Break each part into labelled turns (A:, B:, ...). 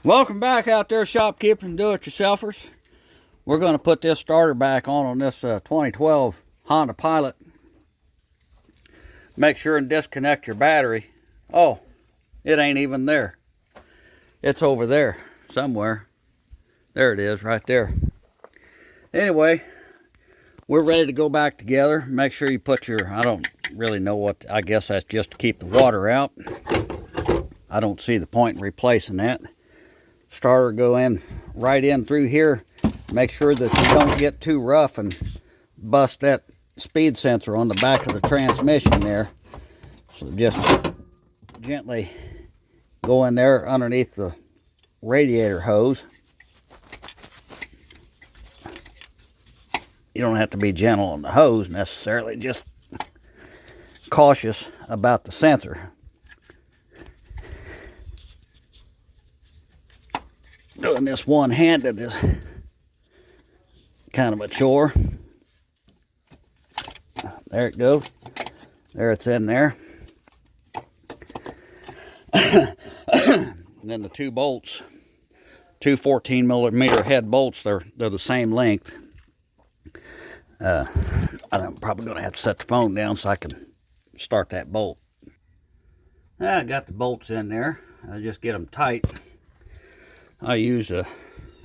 A: Welcome back out there, shopkeepers and do-it-yourselfers. We're going to put this starter back on this 2012 Honda Pilot. Make sure and disconnect your battery. Oh, it ain't even there. It's over there somewhere. There it is, right there. Anyway, we're ready to go back together. Make sure you put your, I don't really know what, I guess that's just to keep the water out. I don't see the point in replacing that. Starter go in right in through here. Make sure that you don't get too rough and bust that speed sensor on the back of the transmission there. So just gently go in there underneath the radiator hose. You don't have to be gentle on the hose necessarily, just cautious about the sensor. Doing this one-handed is kind of a chore. There it goes. There it's in there. And then the two bolts, two 14mm head bolts, they're the same length. I'm probably going to have to set the phone down so I can start that bolt. I got the bolts in there. I just get them tight. I use a,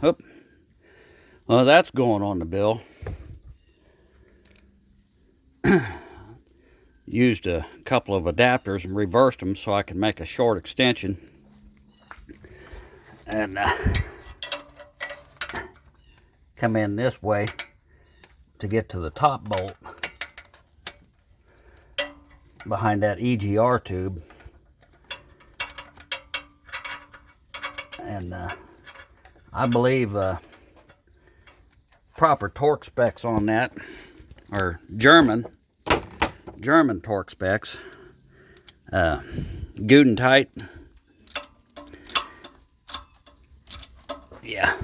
A: well, that's going on the bill. Used a couple of adapters and reversed them so I can make a short extension. And come in this way to get to the top bolt behind that EGR tube. And I believe proper torque specs on that are German torque specs. Gudentite. Yeah,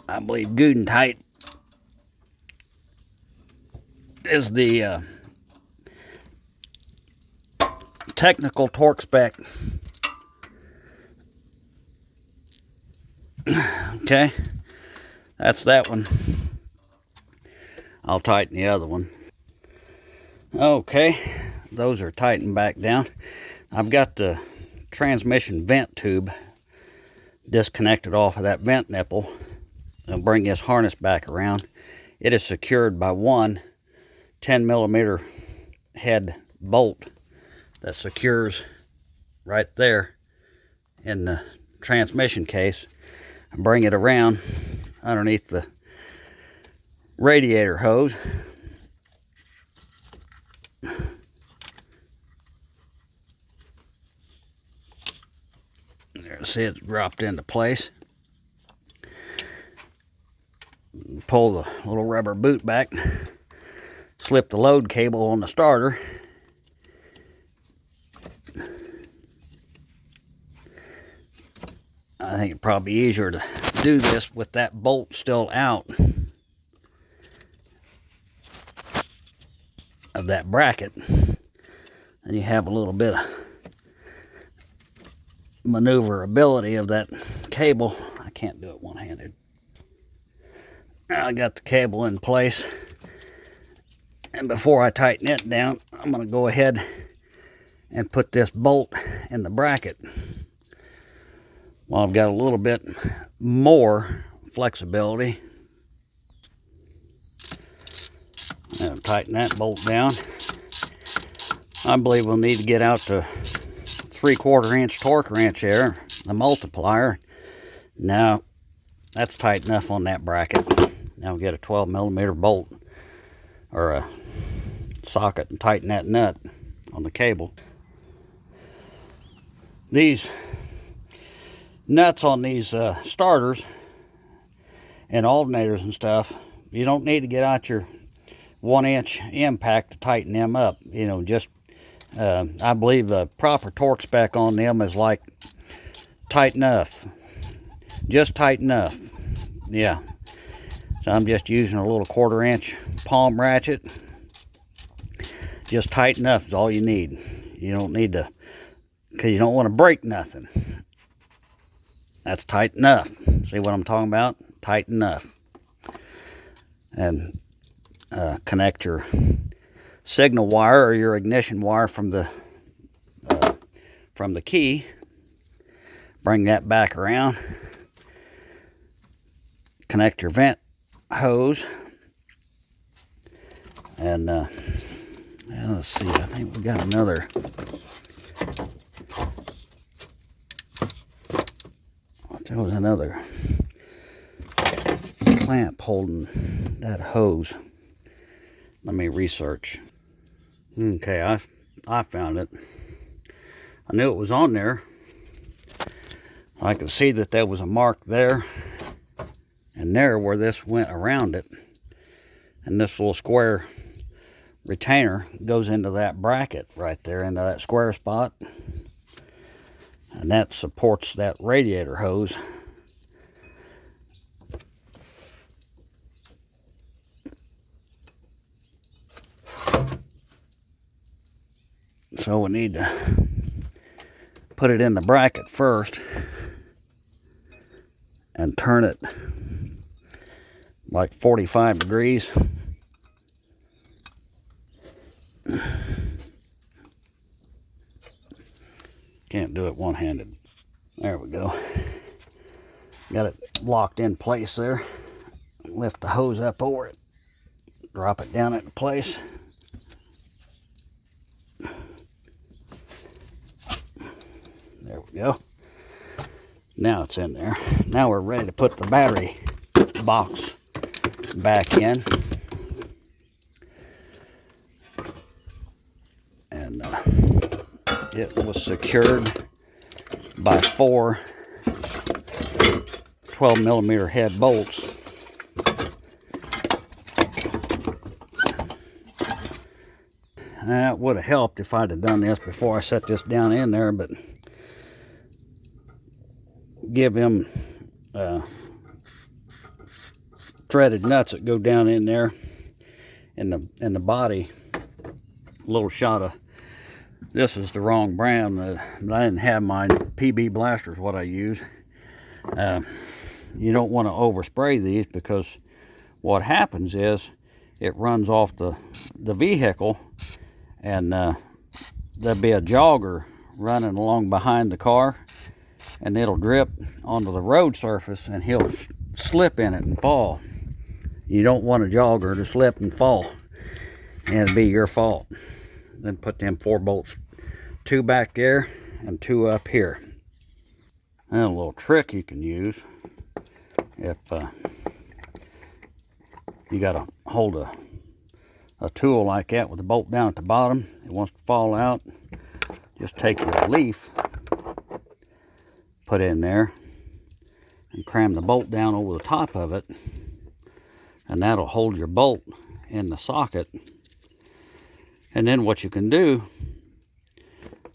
A: I believe Gudentite is the technical torque spec. Okay, that's that one. I'll tighten the other one. Okay, those are tightened back down. I've got the transmission vent tube disconnected off of that vent nipple. I'll bring this harness back around. It is secured by one 10mm head bolt that secures right there in the transmission case. Bring it around underneath the radiator hose. There, see, it's dropped into place. Pull the little rubber boot back. Slip the load cable on the starter. I think it'd probably be easier to do this with that bolt still out of that bracket. And you have a little bit of maneuverability of that cable. I can't do it one-handed. I got the cable in place. And before I tighten it down, I'm going to go ahead and put this bolt in the bracket. Well, I've got a little bit more flexibility. And tighten that bolt down. I believe we'll need to get out the 3/4 inch torque wrench there, the multiplier. Now, that's tight enough on that bracket. Now we'll get a 12mm bolt or a socket and tighten that nut on the cable. These nuts on these starters and alternators and stuff, you don't need to get out your 1-inch impact to tighten them up. You know, just I believe the proper torque spec on them is like tight enough, just tight enough. Yeah, so I'm just using a little 1/4 inch palm ratchet. Just tight enough is all you need. You don't need to, because you don't want to break nothing. That's tight enough. See what I'm talking about? Tight enough. And connect your signal wire or your ignition wire from the key. Bring that back around. Connect your vent hose. And let's see, I think we got another. There was another clamp holding that hose. Let me research. Okay, I found it. I knew it was on there. I could see that there was a mark there and there where this went around it. And this little square retainer goes into that bracket right there, into that square spot. And that supports that radiator hose. So we need to put it in the bracket first and turn it like 45 degrees. Can't do it one-handed. There we go. Got it locked in place there. Lift the hose up over it. Drop it down into place. There we go. Now it's in there. Now we're ready to put the battery box back in. And it was secured by 4 12mm head bolts. That would have helped if I'd have done this before I set this down in there, but give them threaded nuts that go down in there in the body. A little shot of, this is the wrong brand, but I didn't have mine. PB Blaster is what I use. You don't want to overspray these, because what happens is it runs off the vehicle, and there'll be a jogger running along behind the car, and it'll drip onto the road surface, and he'll slip in it and fall. You don't want a jogger to slip and fall, and it'll be your fault. Then put them 4 bolts, 2 back there and 2 up here. And a little trick you can use, if you got to hold a tool like that with the bolt down at the bottom, it wants to fall out, just take your leaf, put it in there, and cram the bolt down over the top of it, and that'll hold your bolt in the socket. And then what you can do,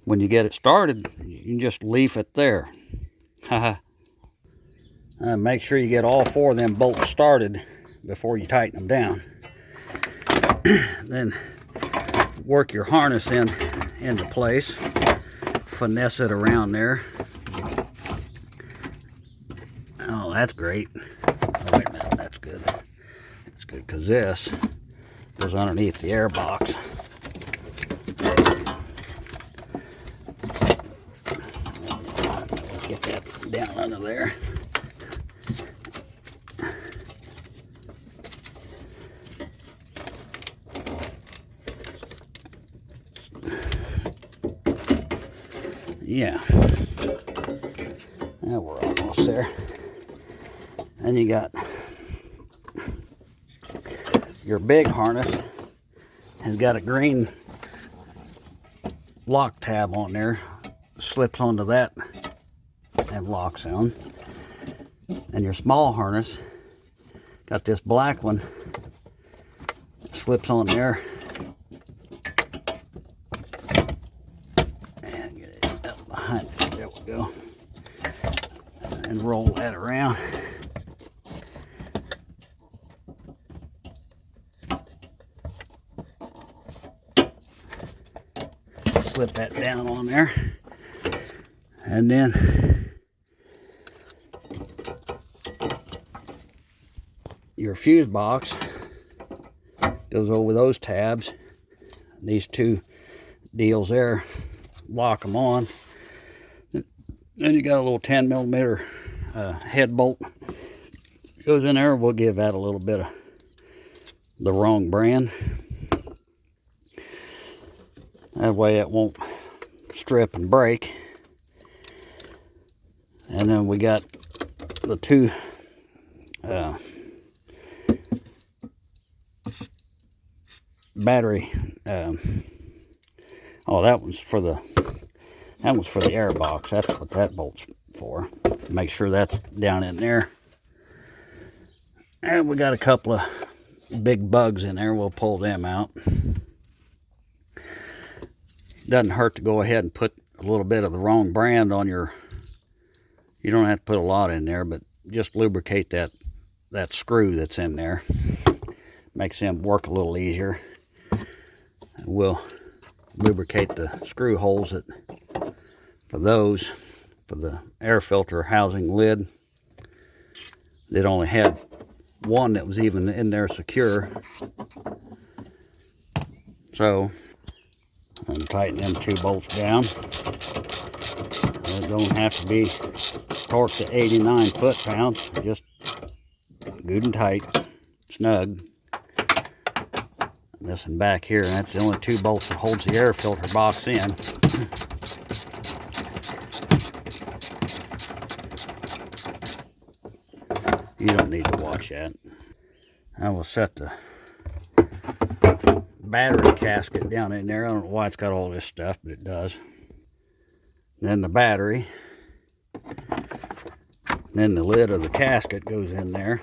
A: when you get it started, you can just leave it there. Make sure you get all 4 of them bolts started before you tighten them down. Then work your harness into place, finesse it around there. Oh, that's great. Oh, wait a minute, that's good. That's good, because this goes underneath the air box. Get that down under there. Yeah. Now we're almost there. And you got your big harness, has got a green lock tab on there, slips onto that and locks on. And your small harness got this black one, slips on there and get it up behind it. There we go. And roll that around. Slip that down on there, and then your fuse box goes over those tabs. These two deals there lock them on. Then you got a little 10 millimeter head bolt goes in there. We'll give that a little bit of the wrong brand. That way it won't strip and break. And then we got the two battery. Oh, that was for the air box. That's what that bolt's for. Make sure that's down in there. And we got a couple of big bugs in there. We'll pull them out. Doesn't hurt to go ahead and put a little bit of the wrong brand on your. You don't have to put a lot in there, but just lubricate that screw that's in there. Makes them work a little easier. And we'll lubricate the screw holes for those, for the air filter housing lid. It only had one that was even in there secure. So I'm tightening them two bolts down. It don't have to be torqued to 89 foot-pounds, just good and tight, snug. This one back here, and that's the only two bolts that holds the air filter box in. You don't need to watch that. I will set the battery casket down in there. I don't know why it's got all this stuff, but it does. Then the battery. Then the lid of the casket goes in there.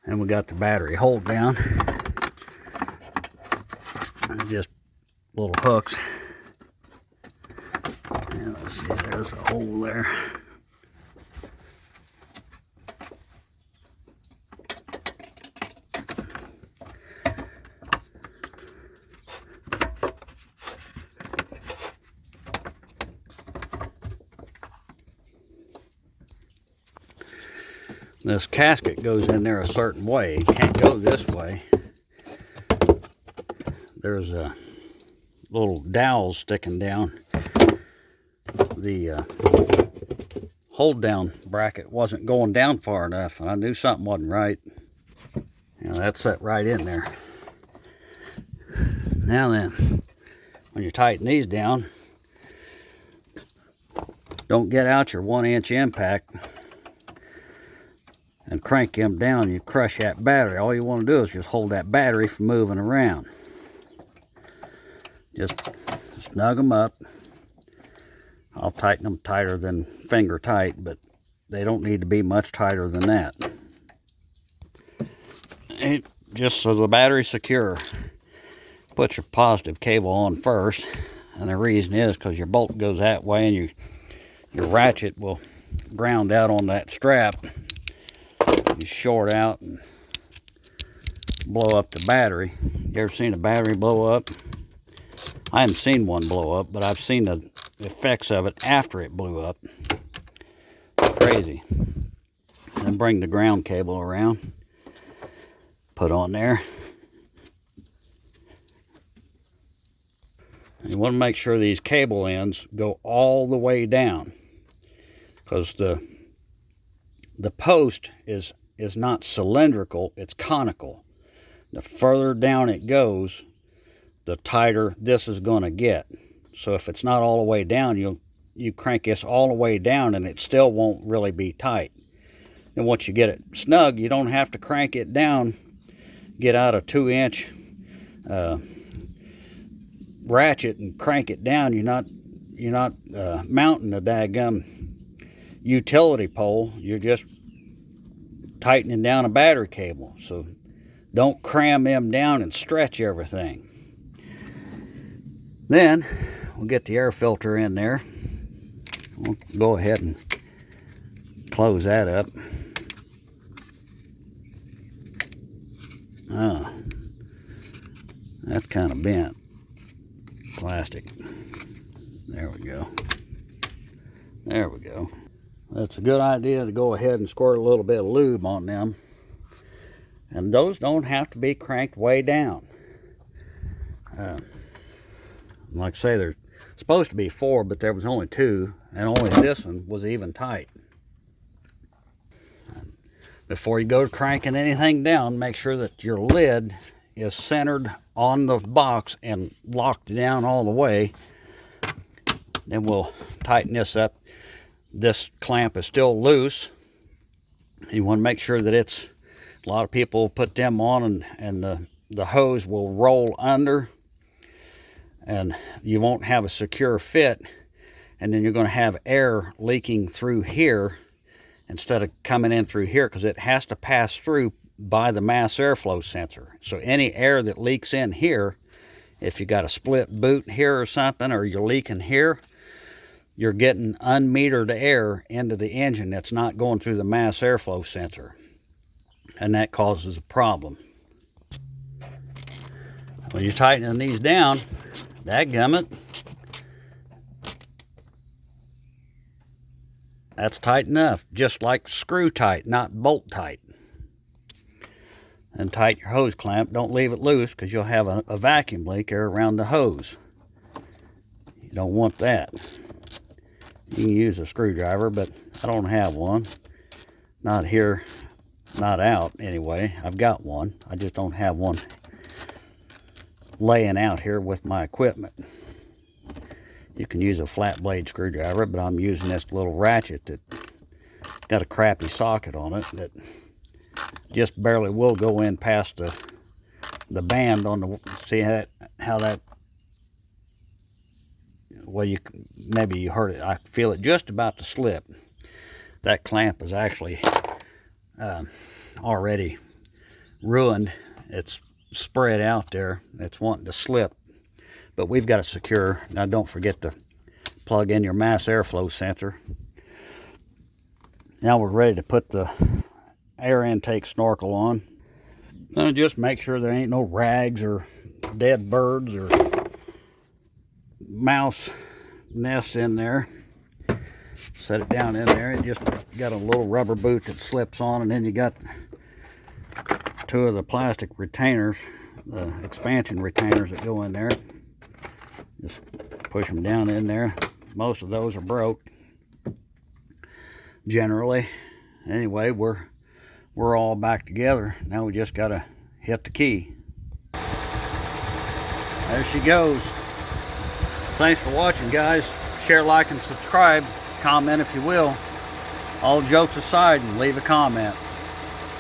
A: And we got the battery hold down. And just little hooks. And let's see, there's a hole there. This casket goes in there a certain way. It can't go this way. There's a little dowel sticking down. The hold down bracket wasn't going down far enough, and I knew something wasn't right. That's set right in there. Now then, when you tighten these down, don't get out your 1-inch impact and crank them down. You crush that battery. All you want to do is just hold that battery from moving around. Just snug them up. I'll tighten them tighter than finger tight, but they don't need to be much tighter than that. And just so the battery's secure, put your positive cable on first. And the reason is because your bolt goes that way, and your ratchet will ground out on that strap. You short out and blow up the battery. You ever seen a battery blow up? I haven't seen one blow up, but I've seen the effects of it after it blew up. Crazy. And bring the ground cable around. Put on there. You want to make sure these cable ends go all the way down, because the post is not cylindrical, it's conical. The further down it goes, the tighter this is going to get. So if it's not all the way down, you crank this all the way down and it still won't really be tight. And once you get it snug, you don't have to crank it down. Get out a 2-inch ratchet and crank it down. You're not mounting a daggum utility pole. You're just tightening down a battery cable. So don't cram them down and stretch everything. Then we'll get the air filter in there. We'll go ahead and close that up. Oh, that's kind of bent. Plastic. There we go. There we go. it's a good idea to go ahead and squirt a little bit of lube on them. And those don't have to be cranked way down. Like I say, there's supposed to be 4, but there was only 2, and only this one was even tight. Before you go to cranking anything down, make sure that your lid is centered on the box and locked down all the way. Then we'll tighten this up. This clamp is still loose. You want to make sure that it's, a lot of people put them on and the hose will roll under, and you won't have a secure fit, and then you're going to have air leaking through here instead of coming in through here, because it has to pass through by the mass airflow sensor. So any air that leaks in here, if you got a split boot here or something, or you're leaking here, you're getting unmetered air into the engine that's not going through the mass airflow sensor, and that causes a problem. When you're tightening these down, dadgummit, that's tight enough, just like screw tight, not bolt tight. And tighten your hose clamp. Don't leave it loose, because you'll have a vacuum leak around the hose. You don't want that. You can use a screwdriver, but I don't have one. Not here, not out anyway. I've got one. I just don't have one laying out here with my equipment. You can use a flat blade screwdriver, but I'm using this little ratchet that got a crappy socket on it that just barely will go in past the band on the, see how that, well, maybe you heard it. I feel it just about to slip. That clamp is actually already ruined. It's spread out there. It's wanting to slip, but we've got it secure. Now don't forget to plug in your mass airflow sensor. Now we're ready to put the air intake snorkel on. Now just make sure there ain't no rags or dead birds or mouse nests in there. Set it down in there. It just got a little rubber boot that slips on, and then you got 2 of the plastic retainers, the expansion retainers that go in there. Just push them down in there. Most of those are broke generally. Anyway, we're all back together. Now we just gotta hit the key. There she goes. Thanks for watching, guys. Share, like, and subscribe. Comment if you will. All jokes aside, and leave a comment.